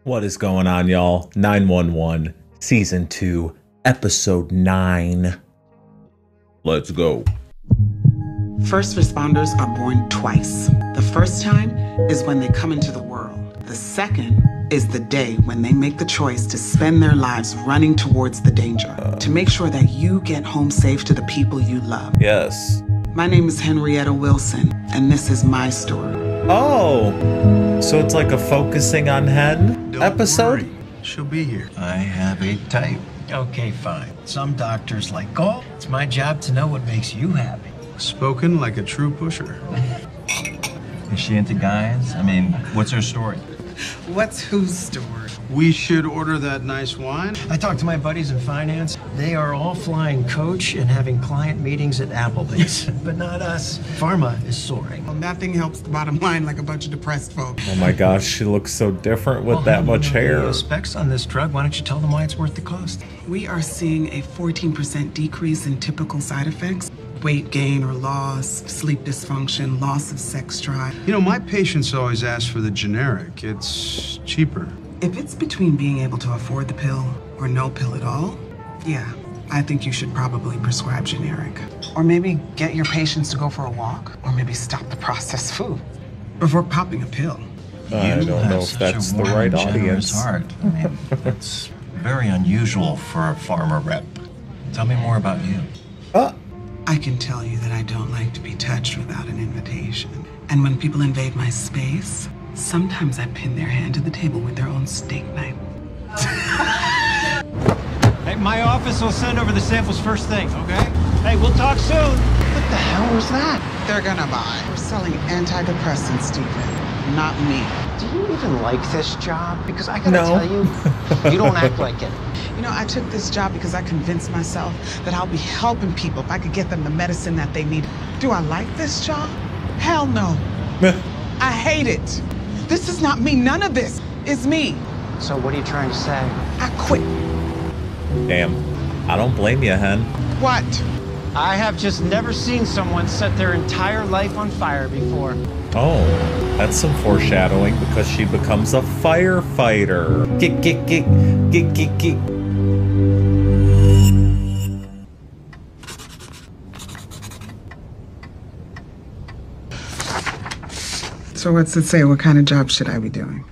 What is going on, y'all? 911 Season 2, Episode 9. Let's go. First responders are born twice. The first time is when they come into the world. The second is the day when they make the choice to spend their lives running towards the danger, to make sure that you get home safe to the people you love. Yes. My name is Henrietta Wilson, and this is my story. Oh, so it's like a focusing on Hen Don't episode? worry. She'll be here. I have a type. Okay, fine. Some doctors like golf. It's my job to know what makes you happy. Spoken like a true pusher. Is she into guys? I mean, what's her story? What's whose story? We should order that nice wine. I talked to my buddies in finance. They are all flying coach and having client meetings at Applebee's. But not us. Pharma is soaring. Well, nothing helps the bottom line like a bunch of depressed folks. Oh my gosh, she looks so different with that much hair. The specs on this drug, why don't you tell them why it's worth the cost? We are seeing a 14% decrease in typical side effects. Weight gain or loss, sleep dysfunction, loss of sex drive. You know, my patients always ask for the generic. It's cheaper. If it's between being able to afford the pill or no pill at all, yeah, I think you should probably prescribe generic. Or maybe get your patients to go for a walk, or maybe stop the processed food before popping a pill. I You don't have know if such that's a the warm, right generous audience. heart. I mean, it's very unusual for a pharma rep. Tell me more about you. I can tell you that I don't like to be touched without an invitation. And when people invade my space, sometimes I pin their hand to the table with their own steak knife. Hey, my office will send over the samples first thing, okay? Hey, we'll talk soon. What the hell was that? They're gonna buy. We're selling antidepressants, Stephen, not me. Do you even like this job? Because I gotta No. tell you, you don't act like it. You know, I took this job because I convinced myself that I'll be helping people if I could get them the medicine that they need. Do I like this job? Hell no. I hate it. This is not me. None of this is me. So what are you trying to say? I quit. Damn. I don't blame you, Hen. What? I have just never seen someone set their entire life on fire before. Oh, that's some foreshadowing because she becomes a firefighter. Get. So what's it say? What kind of job should I be doing?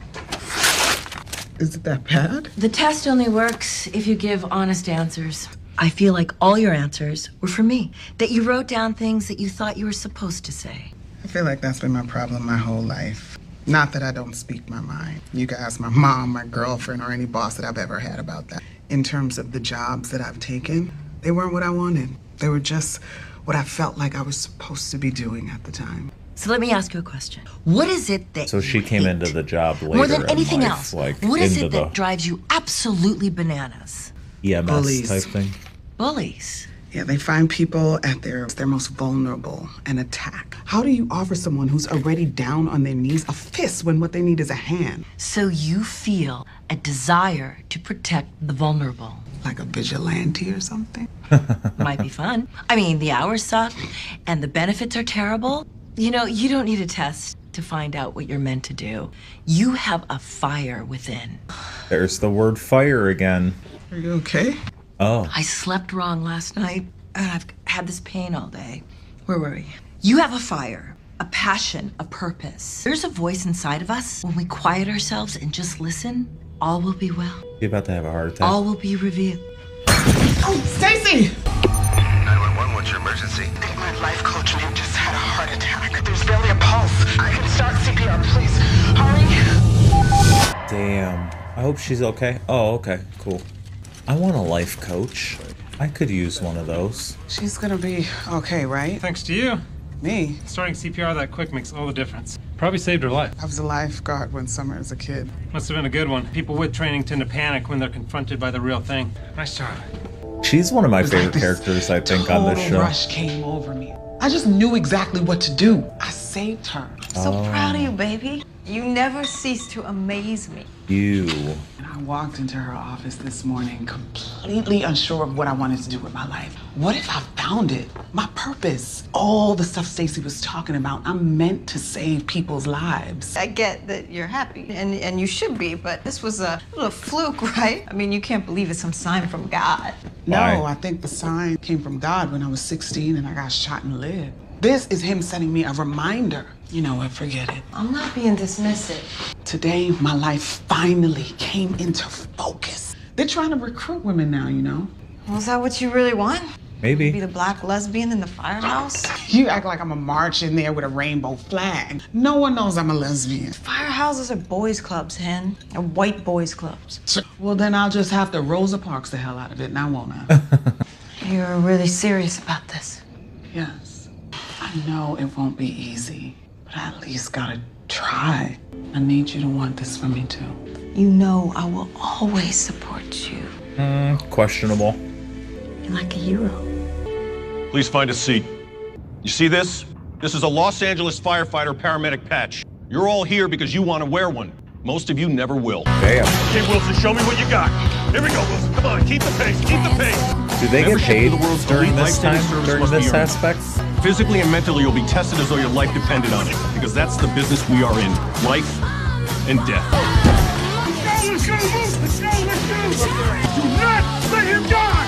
Is it that bad? The test only works if you give honest answers. I feel like all your answers were for me, that you wrote down things that you thought you were supposed to say. I feel like that's been my problem my whole life. Not that I don't speak my mind. You can ask my mom, my girlfriend, or any boss that I've ever had about that. In terms of the jobs that I've taken, they weren't what I wanted. They were just what I felt like I was supposed to be doing at the time. So let me ask you a question. What is it that So she you came hate into the job later more than in anything life, else? like What is into it that the drives you absolutely bananas? EMS Bullies. type thing. Bullies. Yeah, they find people at their most vulnerable and attack. How do you offer someone who's already down on their knees a fist when what they need is a hand? So you feel a desire to protect the vulnerable. Like a vigilante or something? Might be fun. I mean, the hours suck and the benefits are terrible. You know, you don't need a test to find out what you're meant to do. You have a fire within. There's the word fire again. Are you okay? Oh. I slept wrong last night, and I've had this pain all day. Where were we? You have a fire, a passion, a purpose. There's a voice inside of us. When we quiet ourselves and just listen, all will be well. You about to have a heart attack? All will be revealed. Oh, Stacy! 911, what's your emergency? I think my life coach name just had a heart attack. There's barely a pulse. I can start CPR, please. Hurry. Damn. I hope she's okay. Oh, okay. Cool. I want a life coach. I could use one of those. She's gonna be okay, right? Thanks to you. Me? Starting CPR that quick makes all the difference. Probably saved her life. I was a lifeguard one summer as a kid. Must have been a good one. People with training tend to panic when they're confronted by the real thing. Nice job. She's one of my It was like favorite this characters, I think, on this total show. rush came over me. I just knew exactly what to do. I saved her. So proud of you, baby. You never cease to amaze me. You. And I walked into her office this morning completely unsure of what I wanted to do with my life. What if I found it? My purpose. All the stuff Stacey was talking about. I'm meant to save people's lives. I get that you're happy, and you should be, but this was a little fluke, right? I mean, you can't believe it's some sign from God. Why? No, I think the sign came from God when I was 16 and I got shot and lived. This is him sending me a reminder. You know what, forget it. I'm not being dismissive. Today, my life finally came into focus. They're trying to recruit women now, you know? Was that what you really want? Maybe. Be the black lesbian in the firehouse? You act like I'm a march in there with a rainbow flag. No one knows I'm a lesbian. Firehouses are boys' clubs, Hen. They're white boys' clubs. Well, then I'll just have to Rosa Parks the hell out of it, now won't I? You're really serious about this? Yes. I know it won't be easy, but I at least gotta try. I need you to want this for me, too. You know I will always support you. Questionable. You're like a hero. Please find a seat. You see this? This is a Los Angeles firefighter paramedic patch. You're all here because you want to wear one. Most of you never will. Damn. Okay, Wilson, show me what you got. Here we go, Wilson. Come on, keep the pace, keep the pace. Do they get Membership paid to the world's during elite this time, life-saving service during must be this earned. aspect? Physically and mentally, you'll be tested as though your life depended on it, because that's the business we are in. Life and death. Let's go! Do not let him die!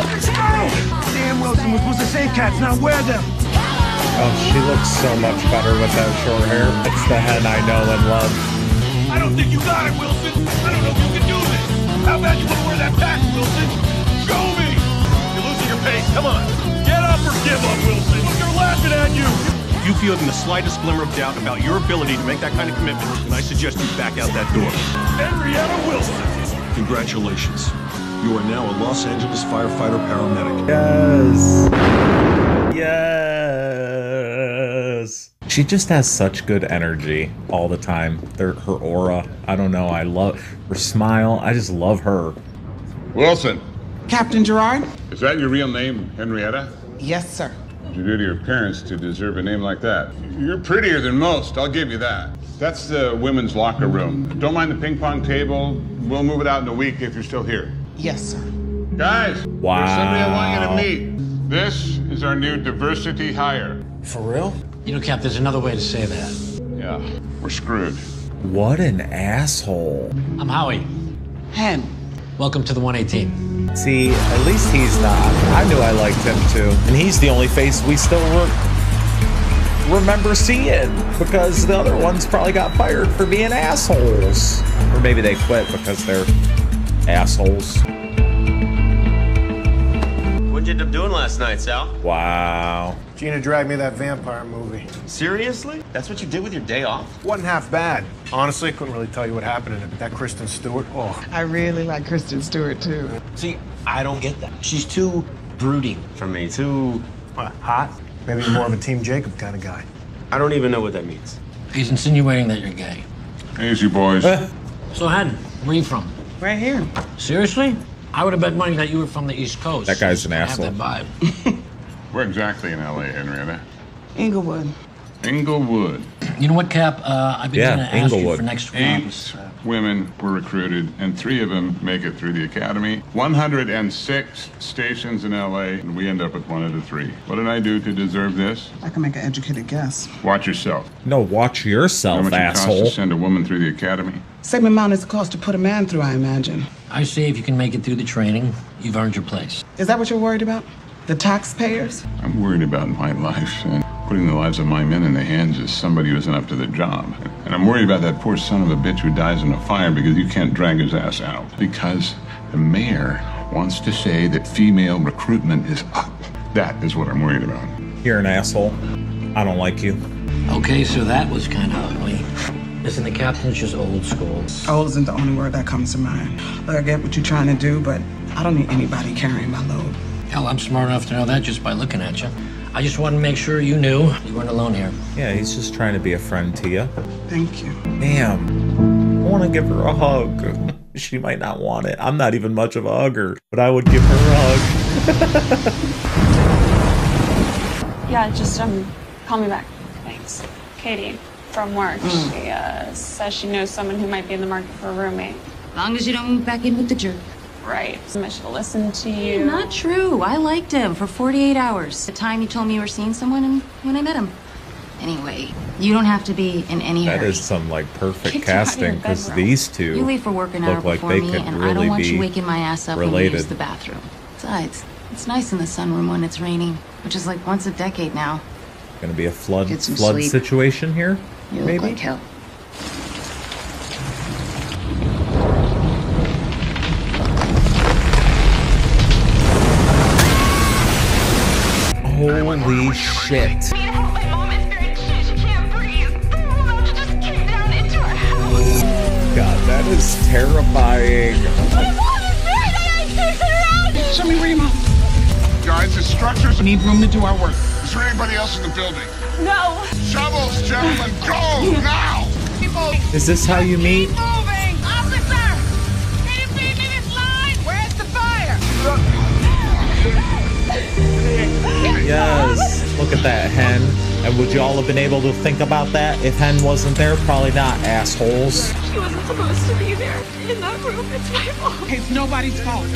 Let's go! Damn, Wilson, we're supposed to save cats, not wear them. Oh, she looks so much better with that short hair. It's the Hen I know and love. I don't think you got it, Wilson. I don't know if you can do this. How bad you want to wear that patch, Wilson? Show me! You're losing your pace. Come on. Get up or give up, Wilson. Look, they're laughing at you. If you feel even the slightest glimmer of doubt about your ability to make that kind of commitment, then I suggest you back out that door. Henrietta Wilson. Congratulations. You are now a Los Angeles firefighter paramedic. Yes. Yes. She just has such good energy all the time. Her aura. I don't know. I love her smile. I just love her. Wilson, Captain Gerard? is that your real name, Henrietta? Yes, sir. What did you do to your parents to deserve a name like that? You're prettier than most, I'll give you that. That's the women's locker room. Don't mind the ping pong table. We'll move it out in a week if you're still here. Yes, sir. Guys, Wow. there's somebody I want you to meet. This is our new diversity hire. For real? You know, Cap, there's another way to say that. Yeah, we're screwed. What an asshole. I'm Howie. Hen. Welcome to the 118. See, at least he's not. I knew I liked him too. And he's the only face we still remember seeing, because the other ones probably got fired for being assholes. Or maybe they quit because they're assholes. What'd you end up doing last night, Sal? Wow. Gina dragged me that vampire movie. Seriously? That's what you did with your day off? Wasn't half bad. Honestly, couldn't really tell you what happened in it, but that Kristen Stewart, oh. I really like Kristen Stewart, too. See, I don't get that. She's too brooding for me, too... What, hot? Maybe more of a Team Jacob kind of guy. I don't even know what that means. He's insinuating that you're gay. Easy, boys. So, Hen, where are you from? Right here. Seriously? I would have bet money that you were from the East Coast. That guy's an I asshole. have that vibe. Where exactly in L.A., Henrietta? Inglewood. Inglewood. You know what, Cap? I've been Yeah, going to ask you Inglewood. for next week. 8 women were recruited, and 3 of them make it through the academy. 106 stations in L.A., and we end up with 1 of the 3. What did I do to deserve this? I can make an educated guess. Watch yourself. No, watch How yourself, much it costs asshole. to send a woman through the academy? Same amount as it costs to put a man through, I imagine. I say if you can make it through the training, you've earned your place. Is that what you're worried about? The taxpayers? I'm worried about my life and putting the lives of my men in the hands of somebody who isn't up to the job. And I'm worried about that poor son of a bitch who dies in a fire because you can't drag his ass out. Because the mayor wants to say that female recruitment is up. That is what I'm worried about. You're an asshole. I don't like you. Okay, so that was kind of ugly. Listen, the captain's just old school. Old isn't the only word that comes to mind. Look, I get what you're trying to do, but I don't need anybody carrying my load. Hell, I'm smart enough to know that just by looking at you. I just wanted to make sure you knew you weren't alone here. Yeah, he's just trying to be a friend to you. Thank you. Damn. I want to give her a hug. She might not want it. I'm not even much of a hugger, but I would give her a hug. Yeah, just call me back. Thanks. Katie. from work. She says she knows someone who might be in the market for a roommate. As long as you don't move back in with the jerk. Right. So I should listen to you. Not true. I liked him for 48 hours. The time you told me you were seeing someone and when I met him. Anyway, you don't have to be in any hurry. That is some like perfect Kicked you out of casting your because bedroom. these two You leave for work an hour look like before they me, could and I really don't want be you waking my ass up when you related. use the bathroom. Besides, it's nice in the sunroom when it's raining, which is like once a decade now. Gonna be a flood Get some flood sleep. situation here. You Maybe. look like hell. Holy shit! God, that is terrifying. Show me where your mom. Guys, the structures. We need room to do our work. Is there anybody else in the building? No. Shovels, gentlemen, go now! People. Is this how you meet? Moving! Officer! Can you feed me this line? Where's the fire? Yes. Look at that, Hen. And would y'all have been able to think about that if Hen wasn't there? Probably not, assholes. She wasn't supposed to be there in that room. It's my fault. It's nobody's fault.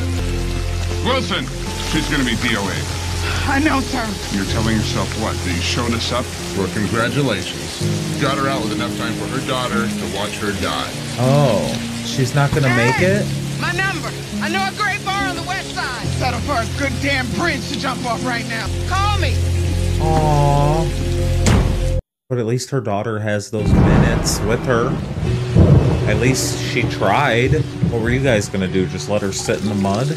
Wilson, she's gonna be DOA. I know, sir. You're telling yourself what? That you showed us up? Well, congratulations. You got her out with enough time for her daughter to watch her die. Oh, she's not gonna make it? My number. I know a great bar on the west side. Settle for a good damn bridge to jump off right now. Call me. Aww. But at least her daughter has those minutes with her. At least she tried. What were you guys gonna do? Just let her sit in the mud?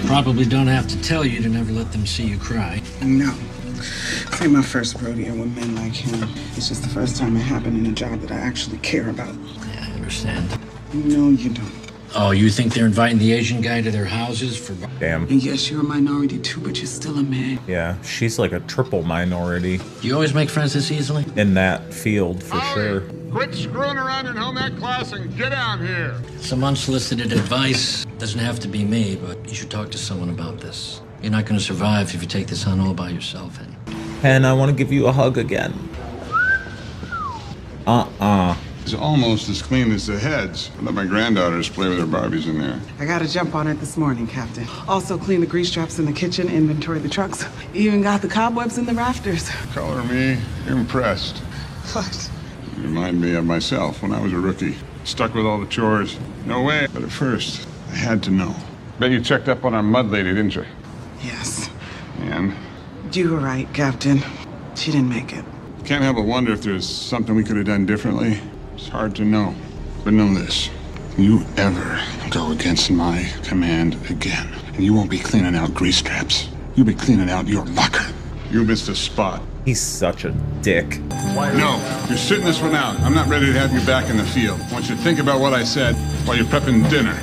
Probably don't have to tell you to never let them see you cry. No. This ain't my first rodeo with men like him. It's just the first time it happened in a job that I actually care about. Yeah, I understand. No, you don't. Oh, you think they're inviting the Asian guy to their houses for... Damn. And yes, you're a minority too, but you're still a man. Yeah, she's like a triple minority. Do you always make friends this easily? In that field, for sure. Quit screwing around in home ec class and get out here. Some unsolicited advice. Doesn't have to be me, but you should talk to someone about this. You're not going to survive if you take this on all by yourself. And I want to give you a hug again. It's almost as clean as the heads. I let my granddaughters play with their Barbies in there. I got to jump on it this morning, Captain. Also clean the grease traps in the kitchen, inventory the trucks. Even got the cobwebs in the rafters. Color me impressed. What? You remind me of myself when I was a rookie. Stuck with all the chores. No way. But at first, I had to know. Bet you checked up on our mud lady, didn't you? Yes. And? You were right, Captain. She didn't make it. Can't help but wonder if there's something we could have done differently. It's hard to know. But know this. You ever go against my command again, and you won't be cleaning out grease traps. You'll be cleaning out your locker. You missed a spot. He's such a dick. No, you're sitting this one out. I'm not ready to have you back in the field. I want you to think about what I said while you're prepping dinner.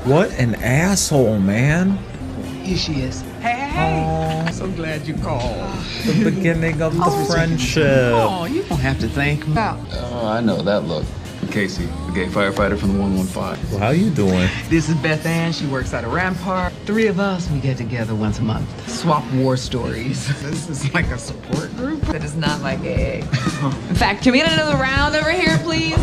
What an asshole, man. Here she is. Hey, so glad you called. The beginning of the friendship. Oh, you don't have to thank me. Oh, I know that look. Casey, the gay firefighter from the 115. Well, how you doing? This is Beth Ann. She works at a Rampart. Three of us, we get together once a month. Swap war stories. This is like a support group? That is not like AA. In fact, can we get another round over here, please?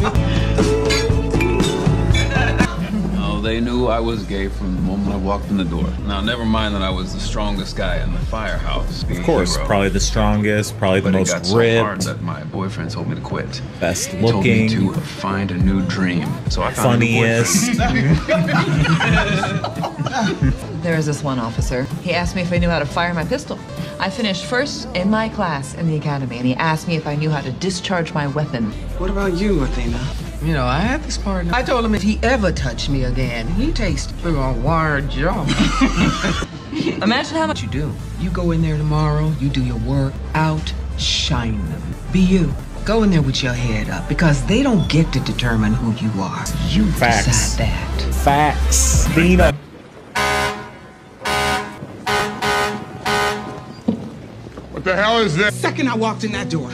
Oh, they knew I was gay from the moment I walked in the door. Now, never mind that I was the strongest guy in the firehouse. Of course, probably the strongest, probably the most It got so hard ripped, that my boyfriend told me to quit. best He told me looking, to find a new dream. So I found funniest. a new boyfriend. There was this one officer. He asked me if I knew how to fire my pistol. I finished first in my class in the academy, and he asked me if I knew how to discharge my weapon. What about you, Athena? You know, I had this partner. I told him if he ever touched me again, he takes through a wire jaw. Imagine how much you do. You go in there tomorrow, you do your work, outshine them. Be you. Go in there with your head up, because they don't get to determine who you are. You Facts. decide that. Facts. Dina. What the hell is this? The second I walked in that door,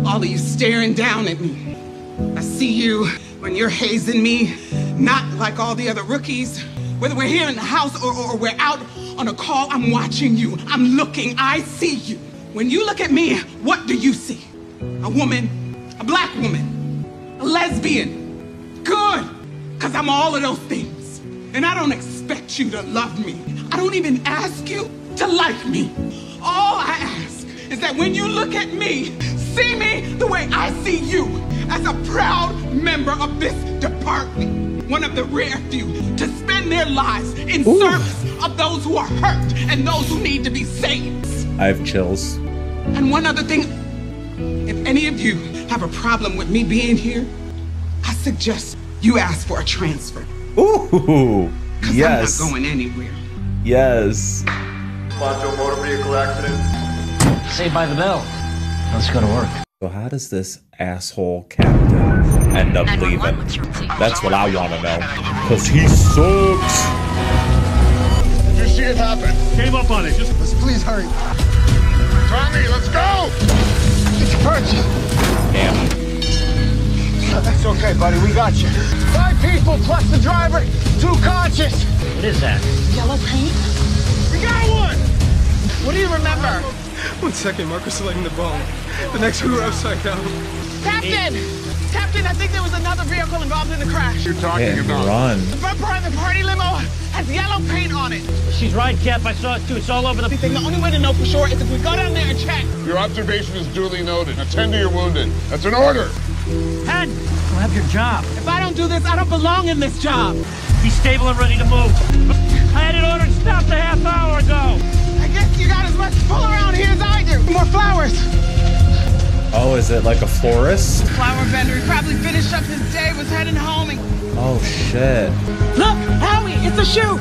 all of you staring down at me. I see you when you're hazing me, not like all the other rookies. Whether we're here in the house or we're out on a call, I'm watching you. I'm looking. I see you. When you look at me, what do you see? a woman, a black woman, a lesbian. Good, because I'm all of those things. And I don't expect you to love me. I don't even ask you to like me. All I ask is that when you look at me, see me the way I see you, as a proud member of this department. One of the rare few to spend their lives in service of those who are hurt and those who need to be saved. I have chills. And one other thing, if any of you have a problem with me being here, I suggest you ask for a transfer. Ooh, yes. I'm not going anywhere. Yes. Poncho motor vehicle accident. Saved by the bell. Let's go to work. So how does this asshole captain end up leaving? That's what I want to know. Because he sucks. Did you see it happen? Came up on it. Just Let's please hurry. Tommy, let's go! Get your purchase. Damn. That's okay, buddy. We got you. 5 people plus the driver, 2 conscious. What is that? Yellow paint? We got one! What do you remember? 1 second, Marcus letting the ball. The next we were upside down. Captain! Captain, I think there was another vehicle involved in the crash. You're talking And about. run. The bumper on the party limo has yellow paint on it. She's right, Cap. I saw it too. It's all over the... The only way to know for sure is if we go down there and check. Your observation is duly noted. Attend to your wounded. That's an order. Hen, you'll have your job. If I don't do this, I don't belong in this job. Be stable and ready to move. I had it ordered stopped a half hour ago. I guess you got as much pull around here as I do. More flowers. Oh, is it like a florist? Flower vendor, he probably finished up his day, was heading home. Oh, shit. Look, Howie, it's a shoe.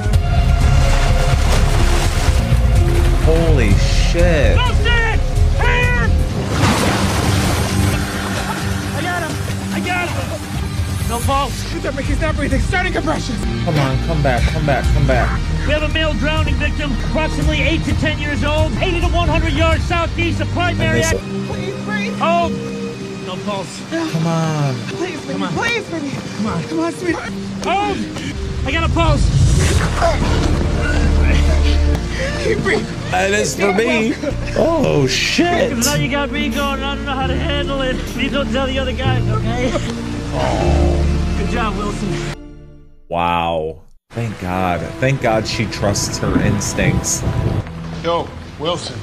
Holy shit. Go, Stan! Here! I got him. No pulse. He's not breathing. Starting compression. Come on, come back. We have a male drowning victim, approximately 8 to 10 years old, 80 to 100 yards southeast of primary. Please breathe. Oh, no pulse. Come on. Please, baby. Please, baby. Come on, sweetheart. Oh, I got a pulse. Keep breathing. That is for me. Oh, shit. Because now you got me going, I don't know how to handle it. Please don't tell the other guys, okay? Oh. Good job, Wilson. Wow. Thank God. Thank God she trusts her instincts. Yo, Wilson.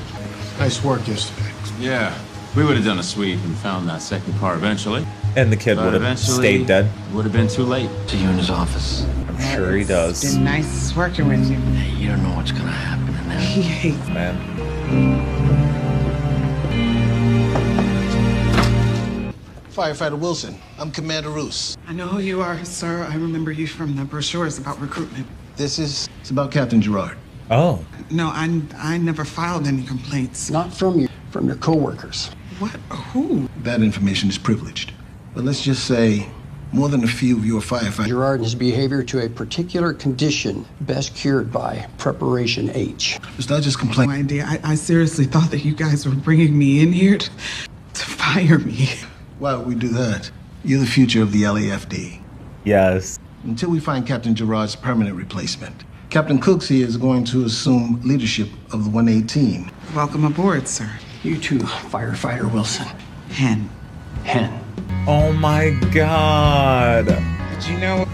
Nice work yesterday. Yeah, we would have done a sweep and found that second car eventually. And the kid But would have eventually, stayed dead. Would have been too late. See you in his office. I'm sure he does. It's been nice working with you. Hey, you don't know what's gonna happen in there. He hates Man. Firefighter Wilson, I'm Commander Roos. I know who you are, sir. I remember you from the brochures about recruitment. It's about Captain Gerard. Oh. No, I never filed any complaints. Not from you, from your coworkers. What? Who? That information is privileged. But let's just say more than a few of your firefighters. Gerard and his behavior to a particular condition best cured by Preparation H. It's not just complaint. No idea. I seriously thought that you guys were bringing me in here to fire me. Why would we do that? You're the future of the LAFD. Yes. Until we find Captain Gerard's permanent replacement. Captain Cooks here is going to assume leadership of the 118. Welcome aboard, sir. You too, Firefighter Wilson. Hen. Oh my God. Did you know?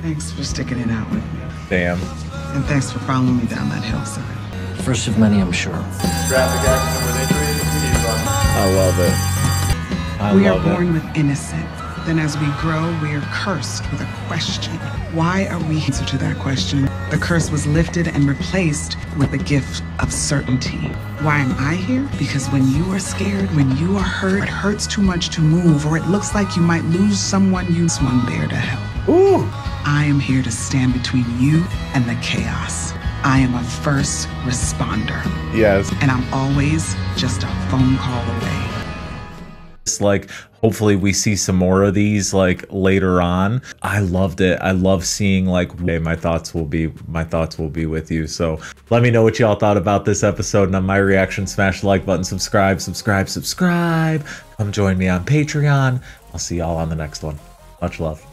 Thanks for sticking it out with me. Damn. And thanks for following me down that hillside. First of many, I'm sure. Traffic accident with injuries. I love it. We are born with innocence. Then as we grow, we are cursed with a question. Why are we answer to that question? The curse was lifted and replaced with the gift of certainty. Why am I here? Because when you are scared, when you are hurt, it hurts too much to move, or it looks like you might lose someone you swung there to help. Ooh. I am here to stand between you and the chaos. I am a first responder. Yes. And I'm always just a phone call away. It's like, hopefully we see some more of these like later on. I loved it. I love seeing like, hey, my thoughts will be with you. So let me know what y'all thought about this episode and on my reaction. Smash the like button, subscribe. Come join me on Patreon. I'll see y'all on the next one. Much love.